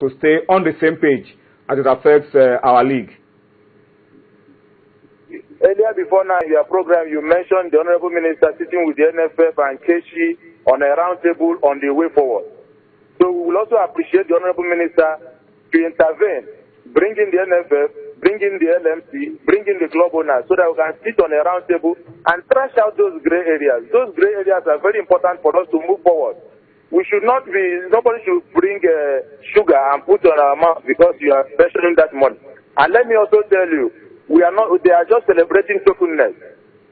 to stay on the same page as it affects our league? Earlier before now in your program, you mentioned the Honorable Minister sitting with the NFF and Keshi on a round table on the way forward. So we will also appreciate the Honorable Minister to intervene, bring in the NFF, bring in the LMC, bring in the club owners so that we can sit on a round table and trash out those grey areas. Those grey areas are very important for us to move forward. We should not be, nobody should bring sugar and put on our mouth because you are mentioning that money. And let me also tell you, we are not, they are just celebrating tokenness.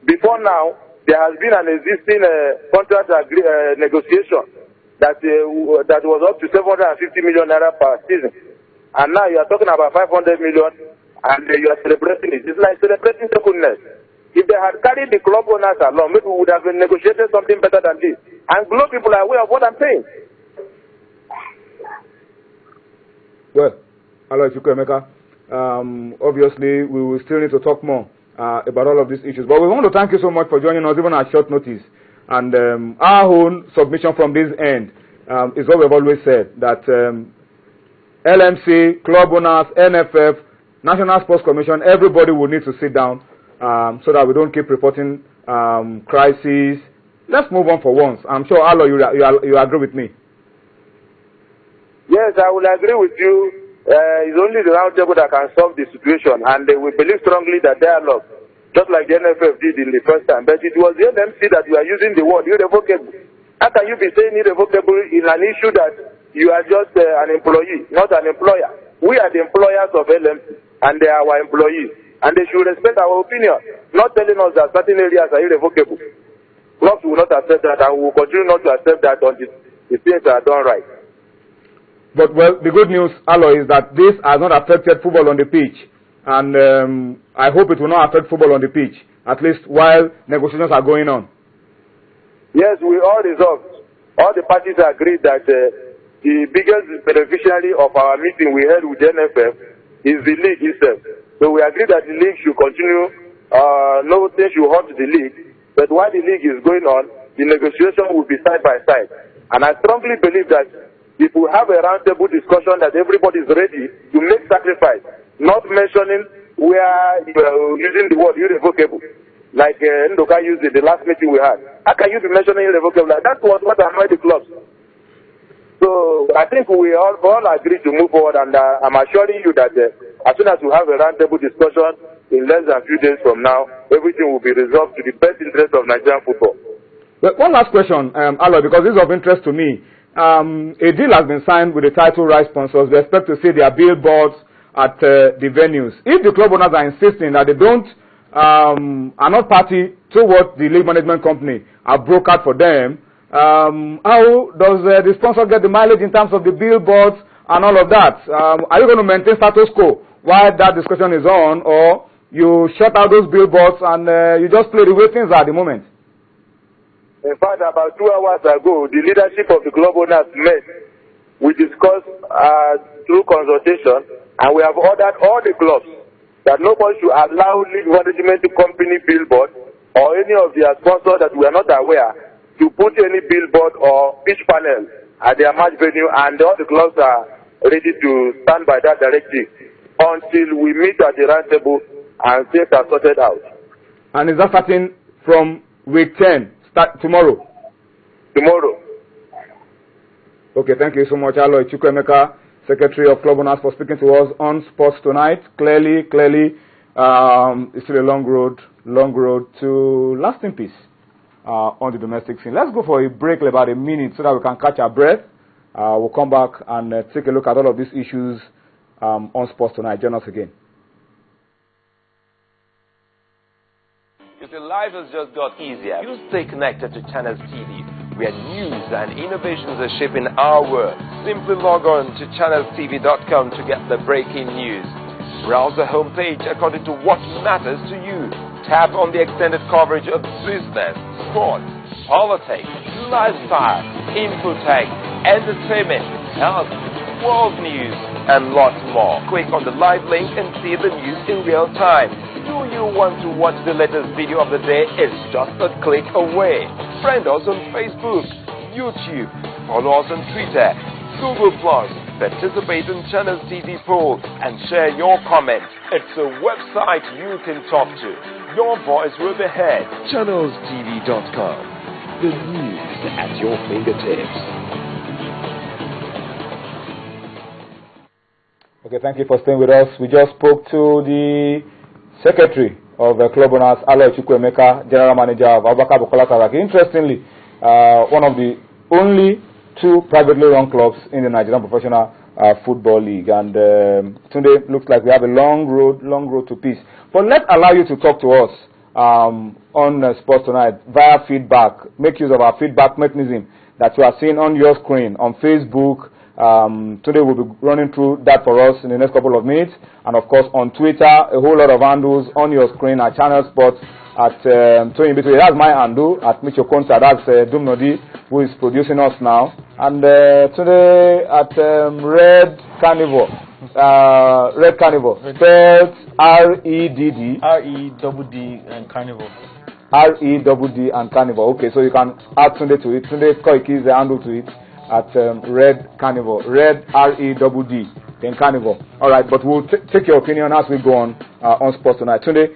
Before now, there has been an existing contract negotiation that was up to 750 million naira per season. And now you are talking about 500 million and you are celebrating it. It's like celebrating tokenness. If they had carried the club owners along, maybe we would have negotiated something better than this. And Globe people are aware of what I'm saying. Well, Aloy Chukwuemeka, obviously we will still need to talk more about all of these issues. But we want to thank you so much for joining us, even at short notice. And our own submission from this end is what we've always said, that LMC, club owners, NFF, National Sports Commission, everybody will need to sit down so that we don't keep reporting crises. Let's move on for once. I'm sure, Aloy, you agree with me. Yes, I will agree with you. It's only the round table that can solve the situation, and we believe strongly that dialogue, just like the NFF did in the first time, but it was the LMC that we are using the word irrevocable. How can you be saying irrevocable in an issue that you are just an employee, not an employer? We are the employers of LMC, and they are our employees, and they should respect our opinion, not telling us that certain areas are irrevocable. Clubs will not accept that, and we will continue not to accept that until the things are done right. But, well, the good news, Aloy, is that this has not affected football on the pitch. And I hope it will not affect football on the pitch, at least while negotiations are going on. Yes, we all resolved. All the parties agreed that the biggest beneficiary of our meeting we held with the NFF is the league itself. So we agreed that the league should continue, nothing should hurt the league. But while the league is going on, the negotiation will be side by side. And I strongly believe that if we have a roundtable discussion that everybody is ready to make sacrifice, not mentioning where you are using the word irrevocable, like Ndoka used it the last meeting we had. How can you be mentioning irrevocable? Like, that was what annoyed the clubs. So I think we all agree to move forward, and I'm assuring you that as soon as we have a roundtable discussion in less than a few days from now, everything will be resolved to the best interest of Nigerian football. But one last question, Aloy, because this is of interest to me. A deal has been signed with the title rights sponsors. We expect to see their billboards at the venues. If the club owners are insisting that they are not party to what the league management company have brokered for them, how does the sponsor get the mileage in terms of the billboards and all of that? Are you going to maintain status quo while that discussion is on, or you shut out those billboards and you just play the way things are at the moment? In fact, about 2 hours ago, the leadership of the club owners met. We discussed through consultation, and we have ordered all the clubs that nobody should allow league management company billboard or any of their sponsors that we are not aware to put any billboard or pitch panel at their match venue, and all the clubs are ready to stand by that directive until we meet at the round table and things are sorted out. And is that starting from week 10? Start tomorrow? Tomorrow. Okay, thank you so much, Aloy Chukwuemeka, Secretary of Club Owners, for speaking to us on Sports Tonight. Clearly, it's still a long road to lasting peace on the domestic scene. Let's go for a break, about a minute, so that we can catch our breath. We'll come back and take a look at all of these issues on Sports Tonight. Join us again. If your life has just got easier, you stay connected to Channels TV, where news and innovations are shaping our world. Simply log on to channelstv.com to get the breaking news. Browse the homepage according to what matters to you. Tap on the extended coverage of business, sports, politics, lifestyle, infotech, entertainment, health, world news, and lots more. Click on the live link and see the news in real time. Do you want to watch the latest video of the day? It's just a click away. Friend us on Facebook, YouTube, follow us on Twitter, Google+, Participate in Channels TV poll and share your comments. It's a website you can talk to. Your voice will be heard. ChannelsTV.com. The news at your fingertips. Okay, thank you for staying with us. We just spoke to the Secretary of Club Owners, Aloy Chukwuemeka, General Manager of Abubakar Bukola Saraki. Interestingly, one of the only 2 privately run clubs in the Nigerian Professional Football League. And today looks like we have a long road to peace. But let's allow you to talk to us on Sports Tonight via feedback. Make use of our feedback mechanism that you are seeing on your screen on Facebook. Today we'll be running through that for us in the next couple of minutes. And of course on Twitter, a whole lot of handles on your screen at Channel Sports, at Tony Between. That's my handle, at Micho Konta. That's Dumnodi, who is producing us now. And today at Red Carnival, spelled R-E-D-D. R-E-D-D and Carnival. R-E-D-D and Carnival. Okay, so you can add Tunde to it. Tunde Koiki is the handle to it at Red Carnival. Red, R-E-D-D, then Carnival. All right, but we'll take your opinion as we go on Sports Tonight. Tunde,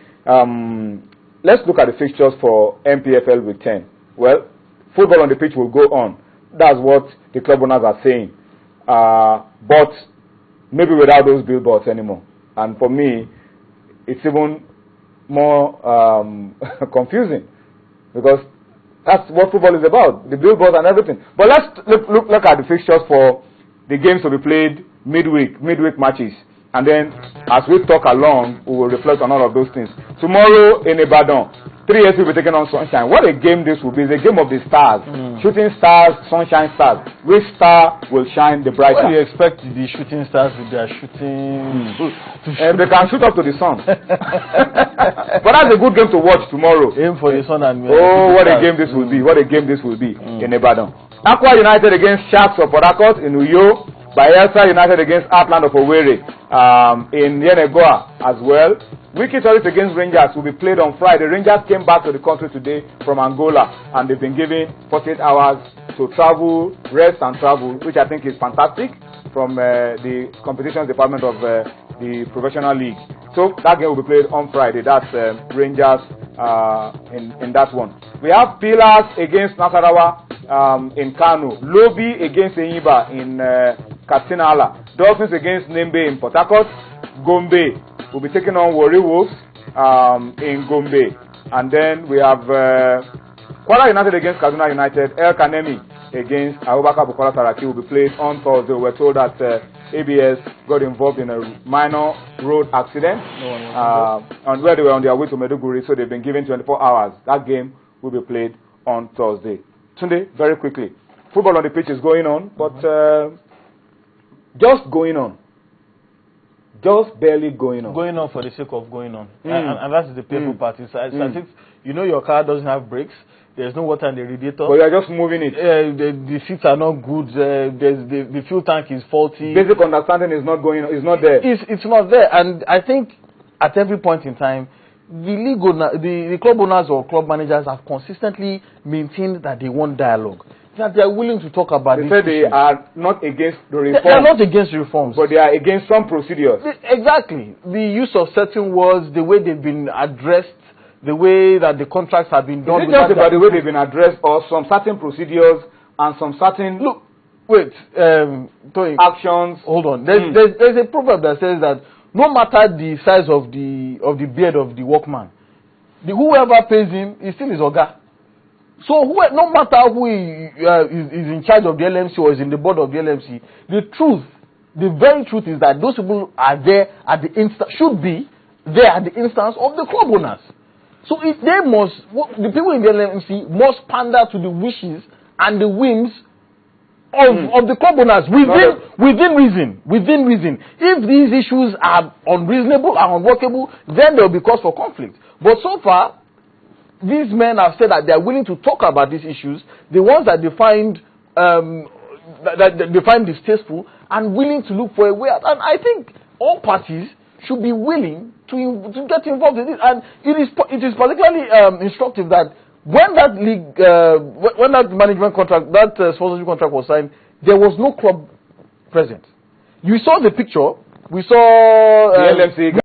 let's look at the fixtures for NPFL Week 10. Well, football on the pitch will go on. That's what the club owners are saying. But maybe without those billboards anymore. And for me, it's even more confusing, because that's what football is about, the billboards and everything. But let's look at the fixtures for the games to be played midweek matches. And then, as we talk along, we will reflect on all of those things. Tomorrow in Ibadan, 3S will be taking on Sunshine. What a game this will be. It's a game of the stars. Shooting stars, sunshine stars. Which star will shine the brightest? What do you expect the shooting stars with their shooting? They can shoot up to the sun. But that's a good game to watch tomorrow. Aim for the sun and what a game this will be. What a game this will be in Ibadan. Aqua United against Sharks of Port Harcourt in Uyo. Bayelsa United against Heartland of Owerri in Yenagoa as well. Wiki Tourist against Rangers will be played on Friday. Rangers came back to the country today from Angola, and they've been given 48 hours to travel, rest and travel, which I think is fantastic from the competitions department of the professional league. So that game will be played on Friday. That's Rangers in that one. We have Pillars against Nasarawa in Kano. Lobi against Enyimba in Katsina. Dolphins against Nembe in Port Harcourt. Gombe will be taking on Warri Wolves in Gombe. And then we have Kwara United against Kaduna United. El Kanemi against Abubakar Bukola Saraki will be played on Thursday. We're told that ABS got involved in a minor road accident and where they were on their way to Meduguri, so they've been given 24 hours. That game will be played on Thursday. Tunde, very quickly, football on the pitch is going on, but just going on. Just barely going on. Going on for the sake of going on. And that's the painful part. It's as if, you know, your car doesn't have brakes. There's no water in the radiator. But you're just moving it. The seats are not good. The fuel tank is faulty. Basic understanding is not going. It's not there. It's not there. And I think at every point in time, the club owners or club managers have consistently maintained that they want dialogue, that they are willing to talk about it. They say they are not against the reforms. They are not against reforms. But they are against some procedures. Exactly. The use of certain words, the way they've been addressed, the way that the contracts have been done. Is it just about the way they've been addressed, or some certain procedures and some certain actions? Hold on. There's a proverb that says that no matter the size of the beard of the workman, whoever pays him is still his oga. So no matter who is in charge of the LMC or is in the board of the LMC, the very truth is that those people are there at the should be there at the instance of the club owners. So if the people in the LMC must pander to the wishes and the whims of the club owners within reason. If these issues are unreasonable and unworkable, then there will be cause for conflict. But so far, these men have said that they are willing to talk about these issues, the ones that they find distasteful, and willing to look for a way out. And I think all parties should be willing to get involved in it. And it is particularly instructive that when that league, when that management contract, that sponsorship contract was signed, there was no club present. You saw the picture. We saw The LMC